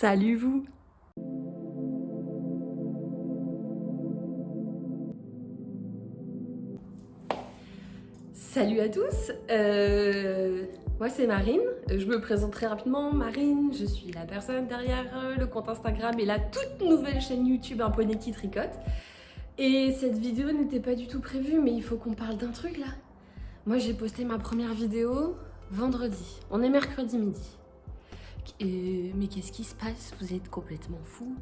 Salut vous! Salut à tous, moi c'est Marine, je me présente très rapidement. Marine, je suis la personne derrière le compte Instagram et la toute nouvelle chaîne YouTube Un Poney qui tricote. Et cette vidéo n'était pas du tout prévue, mais il faut qu'on parle d'un truc là. Moi j'ai posté ma première vidéo vendredi, on est mercredi midi. Mais qu'est-ce qui se passe? Vous êtes complètement fous?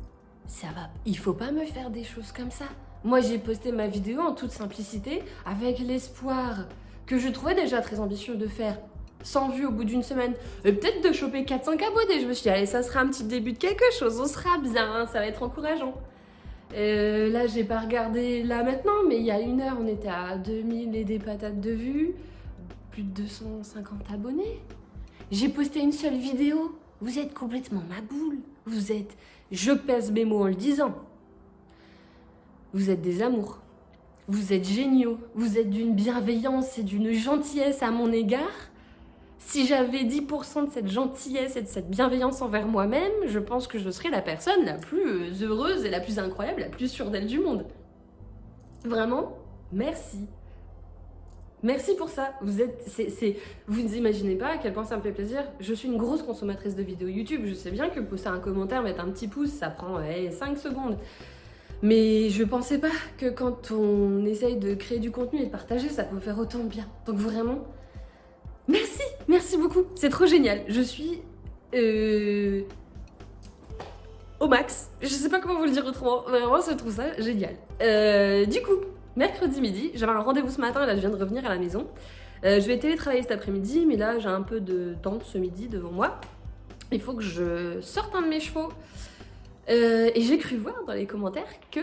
Ça va, il faut pas me faire des choses comme ça. Moi j'ai posté ma vidéo en toute simplicité, avec l'espoir que je trouvais déjà très ambitieux de faire 100 vues au bout d'une semaine, et peut-être de choper 4-5 abonnés. Je me suis dit, allez, ça sera un petit début de quelque chose, on sera bien, hein, ça va être encourageant. Là, j'ai pas regardé là maintenant, mais il y a une heure, on était à 2000 et des patates de vues, plus de 250 abonnés. J'ai posté une seule vidéo. Vous êtes complètement ma boule. Vous êtes... Je pèse mes mots en le disant. Vous êtes des amours. Vous êtes géniaux. Vous êtes d'une bienveillance et d'une gentillesse à mon égard. Si j'avais 10% de cette gentillesse et de cette bienveillance envers moi-même, je pense que je serais la personne la plus heureuse et la plus incroyable, la plus sûre d'elle du monde. Vraiment, merci. Merci pour ça. Vous n'imaginez pas à quel point ça me fait plaisir. Je suis une grosse consommatrice de vidéos YouTube. Je sais bien que poster un commentaire, mettre un petit pouce, ça prend 5 secondes. Mais je pensais pas que quand on essaye de créer du contenu et de partager, ça peut faire autant de bien. Donc vraiment, merci, merci beaucoup. C'est trop génial. Je suis au max. Je sais pas comment vous le dire autrement. Vraiment, je trouve ça génial. Du coup, mercredi midi, j'avais un rendez-vous ce matin et là je viens de revenir à la maison. Je vais télétravailler cet après-midi, mais là j'ai un peu de temps ce midi devant moi. Il faut que je sorte un de mes chevaux. Et j'ai cru voir dans les commentaires que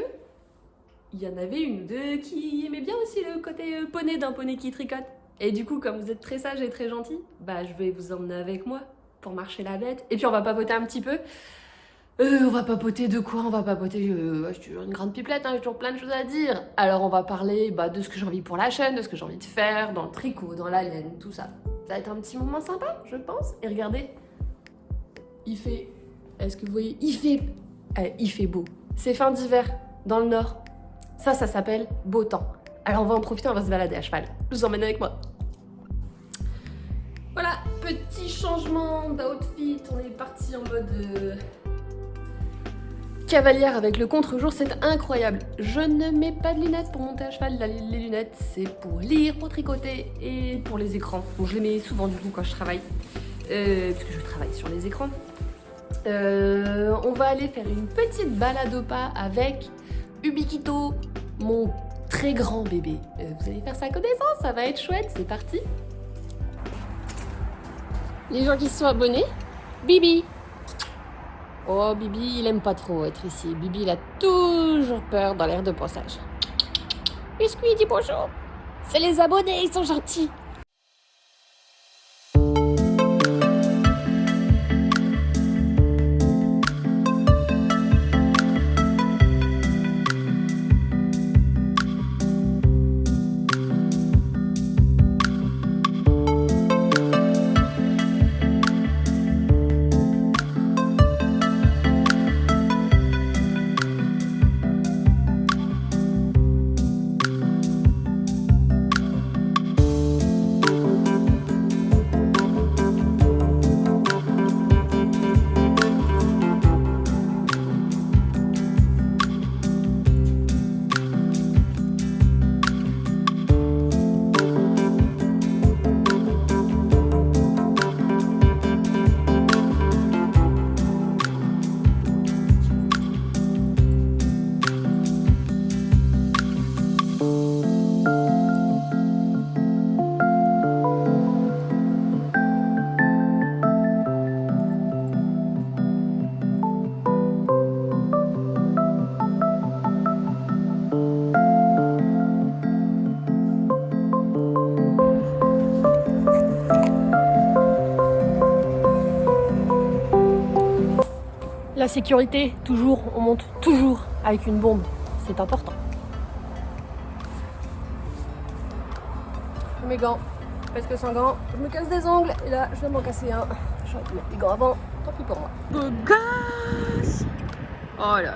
il y en avait une ou deux qui aimaient bien aussi le côté poney d'un poney qui tricote. Et du coup, comme vous êtes très sage et très gentil, bah je vais vous emmener avec moi pour marcher la bête. Et puis on va papoter un petit peu. On va papoter de quoi? On va papoter... je suis toujours une grande pipelette, hein, j'ai toujours plein de choses à dire. Alors on va parler de ce que j'ai envie pour la chaîne, de ce que j'ai envie de faire, dans le tricot, dans la laine, tout ça. Ça va être un petit moment sympa, je pense. Et regardez, il fait... Est-ce que vous voyez? Il fait beau. C'est fin d'hiver, dans le nord. Ça s'appelle beau temps. Alors on va en profiter, on va se balader à cheval. Je vous emmène avec moi. Voilà, petit changement d'outfit. On est parti en mode... cavalière avec le contre-jour, c'est incroyable. Je ne mets pas de lunettes pour monter à cheval. Les lunettes, c'est pour lire, pour tricoter et pour les écrans. Bon, je les mets souvent du coup quand je travaille, parce que je travaille sur les écrans. On va aller faire une petite balade au pas avec Ubikito, mon très grand bébé. Vous allez faire sa connaissance, ça va être chouette, c'est parti. Les gens qui se sont abonnés, Bibi. Oh, Bibi, il aime pas trop être ici. Bibi, il a toujours peur dans l'air de passage. Est-ce qu'il dit bonjour? C'est les abonnés, ils sont gentils. La sécurité, toujours, on monte toujours avec une bombe, c'est important. Mes gants, parce que sans gants, je me casse des ongles et là je vais m'en casser un. J'aurais pu mettre des gants avant, tant pis pour moi. Go Oh là là.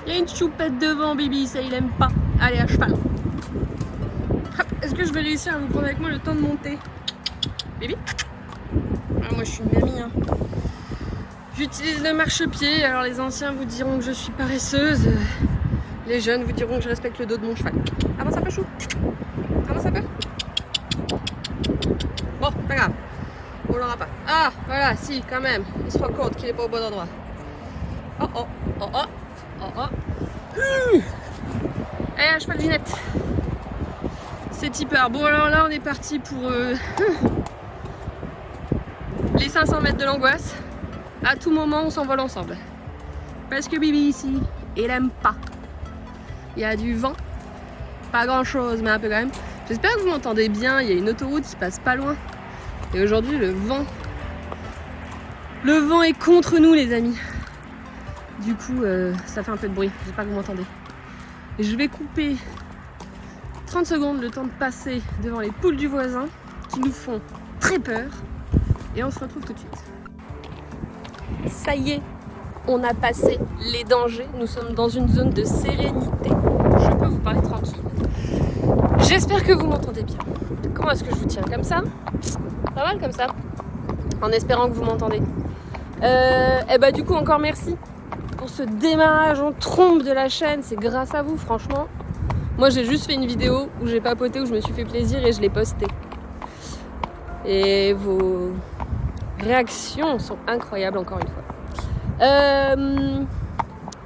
Il y a une choupette devant, Bibi, ça il aime pas. Allez, à cheval. Est-ce que je vais réussir à vous prendre avec moi le temps de monter? Bibi? Ah, moi je suis une mamie. Hein. J'utilise le marchepied, alors les anciens vous diront que je suis paresseuse. Les jeunes vous diront que je respecte le dos de mon cheval. Avance un peu, chou. Avance un peu. Bon, pas grave. On l'aura pas. Ah, voilà, si, quand même. Il se rend compte qu'il est pas au bon endroit. Oh oh, oh oh, oh oh. Allez, un cheval Ginette. C'est tipeur. Bon, alors là, on est parti pour les 500 mètres de l'angoisse. À tout moment, on s'envole ensemble. Parce que Bibi, ici, il aime pas. Il y a du vent. Pas grand chose, mais un peu quand même. J'espère que vous m'entendez bien. Il y a une autoroute qui passe pas loin. Et aujourd'hui, le vent est contre nous, les amis. Du coup, ça fait un peu de bruit. J'espère que vous m'entendez. Et je vais couper 30 secondes le temps de passer devant les poules du voisin qui nous font très peur. Et on se retrouve tout de suite. Ça y est, on a passé les dangers. Nous sommes dans une zone de sérénité. Je peux vous parler tranquille. J'espère que vous m'entendez bien. Comment est-ce que je vous tiens? Comme ça? Pas mal comme ça. En espérant que vous m'entendez. Et bah du coup encore merci pour ce démarrage en trompe de la chaîne. C'est grâce à vous franchement. Moi j'ai juste fait une vidéo où j'ai papoté, où je me suis fait plaisir et je l'ai postée. Et vos réactions sont incroyables encore une fois.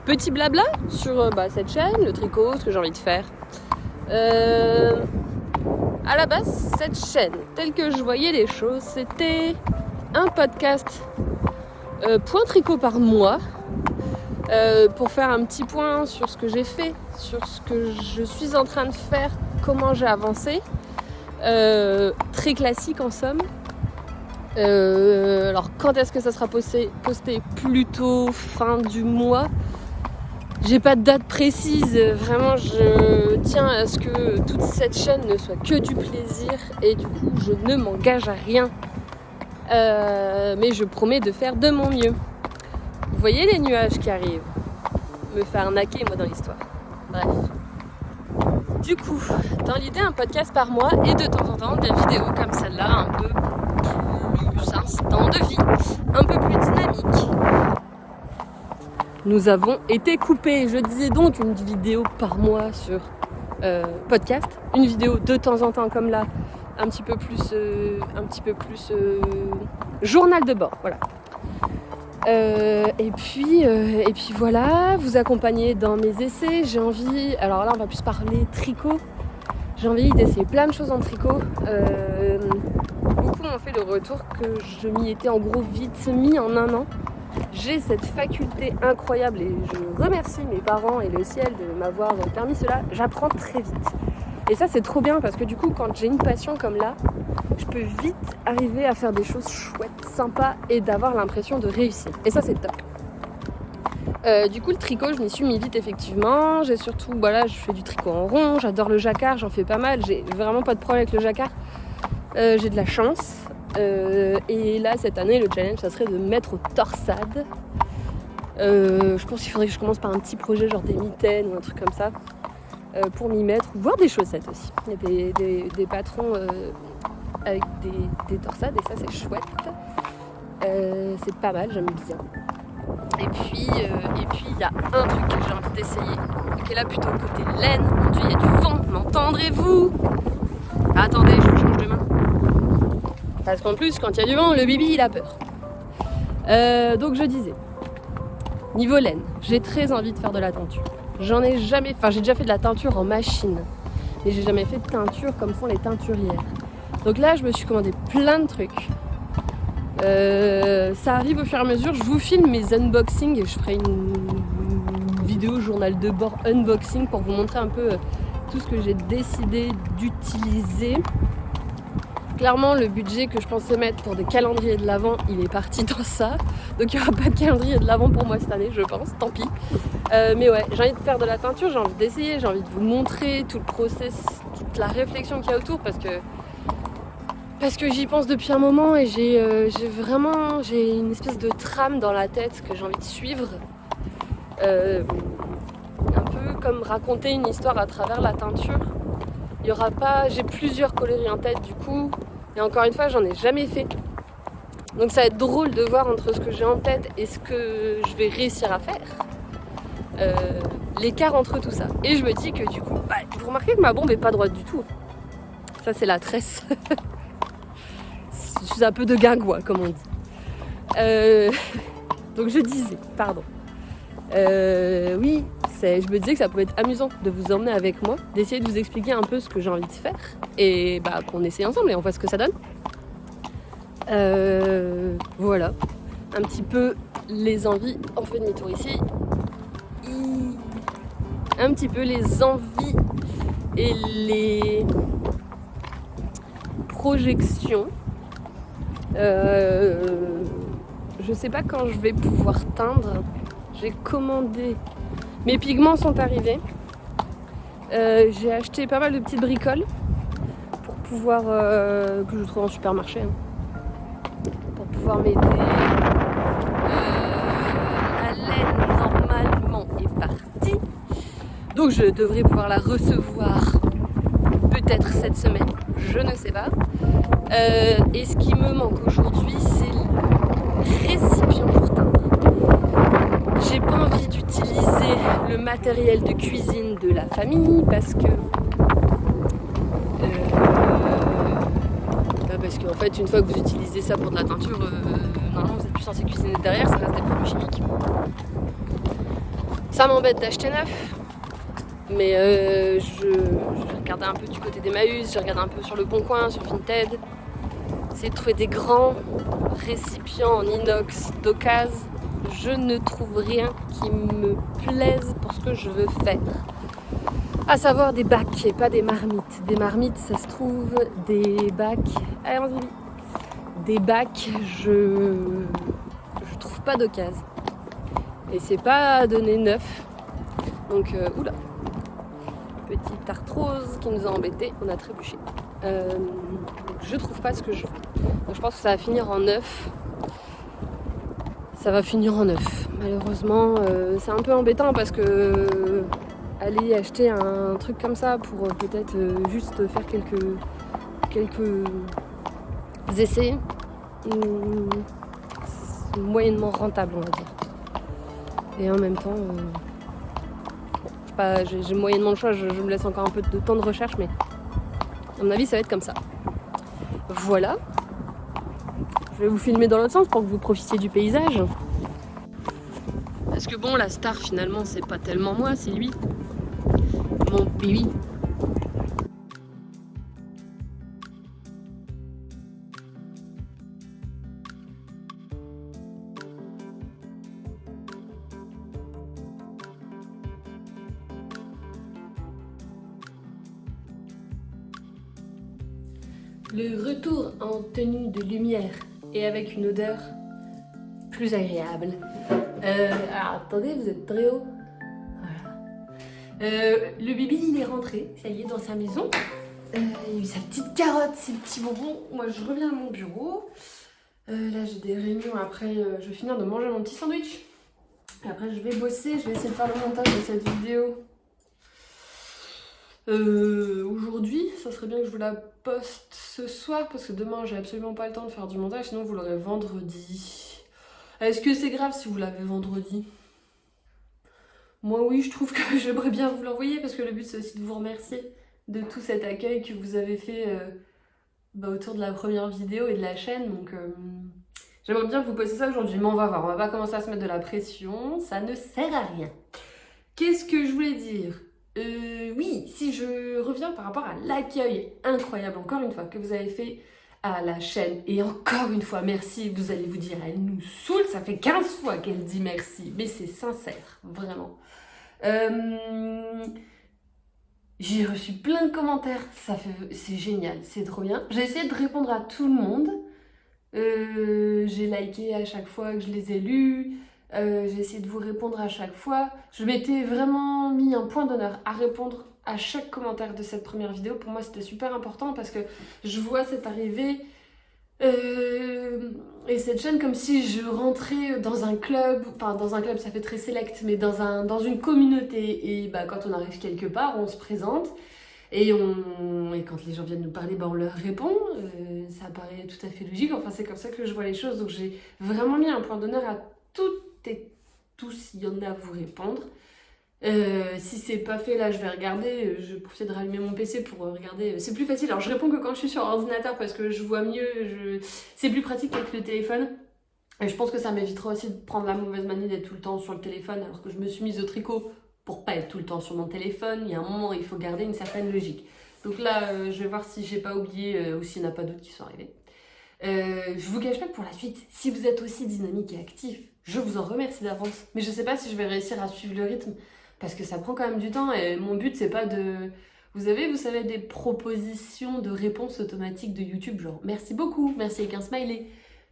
Petit blabla sur cette chaîne, le tricot, ce que j'ai envie de faire. À la base, cette chaîne, telle que je voyais les choses, c'était un podcast point tricot par mois pour faire un petit point sur ce que j'ai fait, sur ce que je suis en train de faire, comment j'ai avancé. Très classique en somme. Alors quand est-ce que ça sera posté plutôt fin du mois. J'ai pas de date précise, vraiment je tiens à ce que toute cette chaîne ne soit que du plaisir et du coup je ne m'engage à rien. Mais je promets de faire de mon mieux. Vous voyez les nuages qui arrivent? Me faire arnaquer moi dans l'histoire. Bref. Du coup, dans l'idée un podcast par mois et de temps en temps des vidéos comme celle-là un peu plus instant de vie, un peu plus dynamique. Nous avons été coupés. Je disais donc une vidéo par mois sur podcast, une vidéo de temps en temps comme là, un petit peu plus journal de bord, voilà. Et puis voilà, vous accompagner dans mes essais. J'ai envie, alors là on va plus parler tricot. J'ai envie d'essayer plein de choses en tricot. Beaucoup m'ont fait le retour que je m'y étais en gros vite mis en un an. J'ai cette faculté incroyable et je remercie mes parents et le ciel de m'avoir permis cela. J'apprends très vite. Et ça c'est trop bien parce que du coup quand j'ai une passion comme là, je peux vite arriver à faire des choses chouettes, sympas et d'avoir l'impression de réussir. Et ça c'est top. Du coup le tricot je m'y suis mis vite effectivement. J'ai surtout, je fais du tricot en rond, j'adore le jacquard, j'en fais pas mal. J'ai vraiment pas de problème avec le jacquard. J'ai de la chance. Et là cette année le challenge ça serait de mettre aux torsades. Je pense qu'il faudrait que je commence par un petit projet genre des mitaines ou un truc comme ça pour m'y mettre, voire des chaussettes aussi. Il y a des patrons avec des torsades et ça c'est chouette. C'est pas mal, j'aime bien. Et puis il y a un truc que j'ai envie d'essayer qui est là plutôt côté laine. Mon Dieu, il y a du vent, m'entendrez-vous? Attendez, je vous change de main. Parce qu'en plus, quand il y a du vent, le bibi il a peur. Donc je disais, niveau laine, j'ai très envie de faire de la teinture. J'ai déjà fait de la teinture en machine, mais j'ai jamais fait de teinture comme font les teinturières. Donc là, je me suis commandé plein de trucs. Ça arrive au fur et à mesure. Je vous filme mes unboxings et je ferai une vidéo journal de bord unboxing pour vous montrer un peu tout ce que j'ai décidé d'utiliser. Clairement, le budget que je pensais mettre pour des calendriers de l'Avent, il est parti dans ça. Donc il n'y aura pas de calendrier de l'Avent pour moi cette année, je pense, tant pis. Mais ouais, j'ai envie de faire de la teinture, j'ai envie d'essayer, j'ai envie de vous montrer tout le process, toute la réflexion qu'il y a autour parce que j'y pense depuis un moment et j'ai une espèce de trame dans la tête que j'ai envie de suivre. Un peu comme raconter une histoire à travers la teinture. Il y aura pas... J'ai plusieurs coloris en tête du coup. Et encore une fois, j'en ai jamais fait. Donc ça va être drôle de voir entre ce que j'ai en tête et ce que je vais réussir à faire. L'écart entre tout ça. Et je me dis que du coup, vous remarquez que ma bombe est pas droite du tout. Ça c'est la tresse. Je suis un peu de guingois comme on dit. Donc je disais, pardon. Oui, je me disais que ça pouvait être amusant de vous emmener avec moi, d'essayer de vous expliquer un peu ce que j'ai envie de faire et qu'on essaye ensemble et on voit ce que ça donne. Voilà, un petit peu les envies, on fait demi-tour ici. Un petit peu les envies et les projections. Je sais pas quand je vais pouvoir teindre. J'ai commandé. Mes pigments sont arrivés. J'ai acheté pas mal de petites bricoles pour pouvoir que je trouve en supermarché pour pouvoir m'aider. La laine normalement est partie. Donc je devrais pouvoir la recevoir peut-être cette semaine, je ne sais pas. Et ce qui me manque aujourd'hui, c'est le récipient pour teindre. J'ai pas envie d'utiliser le matériel de cuisine de la famille parce que qu'en fait une fois que vous utilisez ça pour de la teinture, normalement vous êtes plus censé cuisiner derrière, ça reste des produits chimiques. Ça m'embête d'acheter neuf. Mais j'ai regardé un peu du côté d'Emmaüs, j'ai regardé un peu sur Le Bon Coin, sur Vinted. J'ai trouvé des grands récipients en inox d'occasion. Je ne trouve rien qui me plaise pour ce que je veux faire. À savoir des bacs et pas des marmites. Des marmites, ça se trouve, des bacs... Allez, on dit. Des bacs, je trouve pas d'occasion. Et c'est pas donné neuf. Donc, oula. Petite arthrose qui nous a embêtés, on a trébuché. Je trouve pas ce que je veux. Donc je pense que ça va finir en neuf. Ça va finir en neuf. Malheureusement, c'est un peu embêtant parce que aller acheter un truc comme ça pour peut-être juste faire quelques essais, c'est moyennement rentable, on va dire. Et en même temps, j'ai moyennement le choix, je me laisse encore un peu de temps de recherche, mais à mon avis ça va être comme ça. Voilà. Je vais vous filmer dans l'autre sens pour que vous profitiez du paysage. Parce que bon, la star finalement c'est pas tellement moi, c'est lui. Mon baby. Le retour en tenue de lumière et avec une odeur plus agréable. Alors attendez, vous êtes très haut. Voilà. Le bébé il est rentré, ça y est, dans sa maison. Il a eu sa petite carotte, ses petits bonbons. Moi je reviens à mon bureau. Là j'ai des réunions, après je vais finir de manger mon petit sandwich. Et après je vais bosser, je vais essayer de faire le montage de cette vidéo. Aujourd'hui, ça serait bien que je vous la poste ce soir parce que demain j'ai absolument pas le temps de faire du montage, sinon vous l'aurez vendredi. Est-ce que c'est grave si vous l'avez vendredi? Moi oui, je trouve que j'aimerais bien vous l'envoyer parce que le but c'est aussi de vous remercier de tout cet accueil que vous avez fait autour de la première vidéo et de la chaîne. Donc j'aimerais bien vous poster ça aujourd'hui, mais on va voir, on va pas commencer à se mettre de la pression, ça ne sert à rien. Qu'est-ce que je voulais dire? Oui, si je reviens par rapport à l'accueil incroyable, encore une fois, que vous avez fait à la chaîne, et encore une fois, merci, vous allez vous dire, elle nous saoule, ça fait 15 fois qu'elle dit merci, mais c'est sincère, vraiment. J'ai reçu plein de commentaires, c'est génial, c'est trop bien. J'ai essayé de répondre à tout le monde, j'ai liké à chaque fois que je les ai lus. J'ai essayé de vous répondre à chaque fois. Je m'étais vraiment mis un point d'honneur à répondre à chaque commentaire de cette première vidéo. Pour moi c'était super important parce que je vois cette arrivée Et cette chaîne, comme si je rentrais dans un club, enfin dans un club ça fait très select, mais dans une communauté. Et bah, quand on arrive quelque part, on se présente et quand les gens viennent nous parler, bah, on leur répond. Ça paraît tout à fait logique, enfin c'est comme ça que je vois les choses. Donc j'ai vraiment mis un point d'honneur à toutes et tous, il y en a à vous répondre. Si c'est pas fait, là je vais regarder, je profite de rallumer mon PC pour regarder, c'est plus facile, alors je réponds que quand je suis sur ordinateur parce que je vois mieux, c'est plus pratique qu'avec le téléphone, et je pense que ça m'évitera aussi de prendre la mauvaise manie d'être tout le temps sur le téléphone, alors que je me suis mise au tricot pour pas être tout le temps sur mon téléphone. Il y a un moment il faut garder une certaine logique, donc là je vais voir si j'ai pas oublié ou s'il n'y en a pas d'autres qui sont arrivés. Je vous cache pas que pour la suite, si vous êtes aussi dynamique et actif, je vous en remercie d'avance, mais je sais pas si je vais réussir à suivre le rythme, parce que ça prend quand même du temps, et mon but c'est pas de... vous savez, des propositions de réponses automatiques de YouTube, genre merci beaucoup, merci avec un smiley.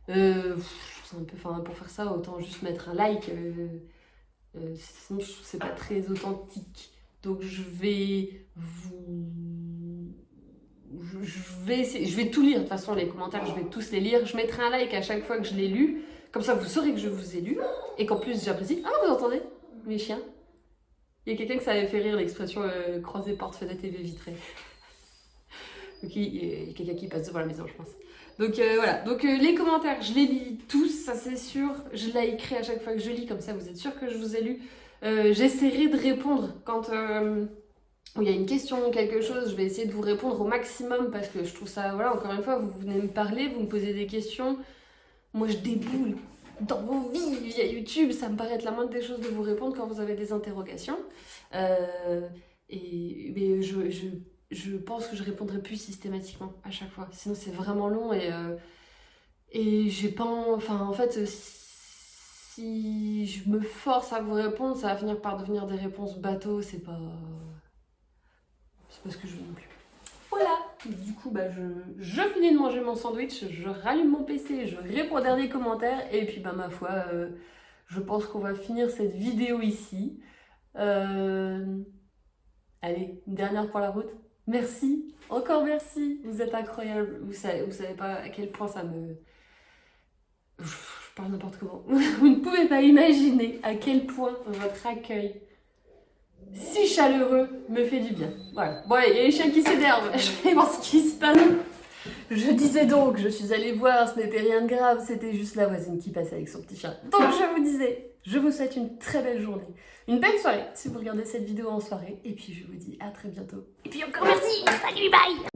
Je trouve ça un peu, enfin pour faire ça, autant juste mettre un like, sinon je trouve que c'est pas très authentique. Donc je vais tout lire, de toute façon les commentaires je vais tous les lire, je mettrai un like à chaque fois que je l'ai lu, comme ça vous saurez que je vous ai lu, et qu'en plus j'apprécie. Ah, vous entendez mes chiens? Il y a quelqu'un que ça avait fait rire, l'expression croiser porte, fenêtre et baie vitrée. Donc il y a quelqu'un qui passe devant la maison, je pense. Donc voilà, donc les commentaires, je les lis tous, ça c'est sûr. Je l'ai écrit à chaque fois que je lis, comme ça vous êtes sûr que je vous ai lu. J'essaierai de répondre quand il y a une question ou quelque chose, je vais essayer de vous répondre au maximum, parce que je trouve ça, voilà, encore une fois, vous venez me parler, vous me posez des questions, moi je déboule dans vos vies via YouTube, ça me paraît être la moindre des choses de vous répondre quand vous avez des interrogations. Mais je pense que je répondrai plus systématiquement à chaque fois, sinon c'est vraiment long, et j'ai pas... Enfin, en fait, si je me force à vous répondre, ça va finir par devenir des réponses bateau, c'est pas ce que je veux non plus. Voilà, du coup bah, je finis de manger mon sandwich, je rallume mon PC, je réponds aux derniers commentaires, et puis bah ma foi, je pense qu'on va finir cette vidéo ici. Allez, une dernière pour la route. Merci, encore merci, vous êtes incroyables, vous savez pas à quel point ça me... Je parle n'importe comment. Vous ne pouvez pas imaginer à quel point votre accueil si chaleureux me fait du bien. Voilà. Bon, il y a les chiens qui s'énervent. Je vais voir ce qui se passe. Je disais donc, je suis allée voir, ce n'était rien de grave, c'était juste la voisine qui passait avec son petit chat. Donc je vous disais, je vous souhaite une très belle journée, une belle soirée si vous regardez cette vidéo en soirée, et puis je vous dis à très bientôt. Et puis encore merci, salut, bye.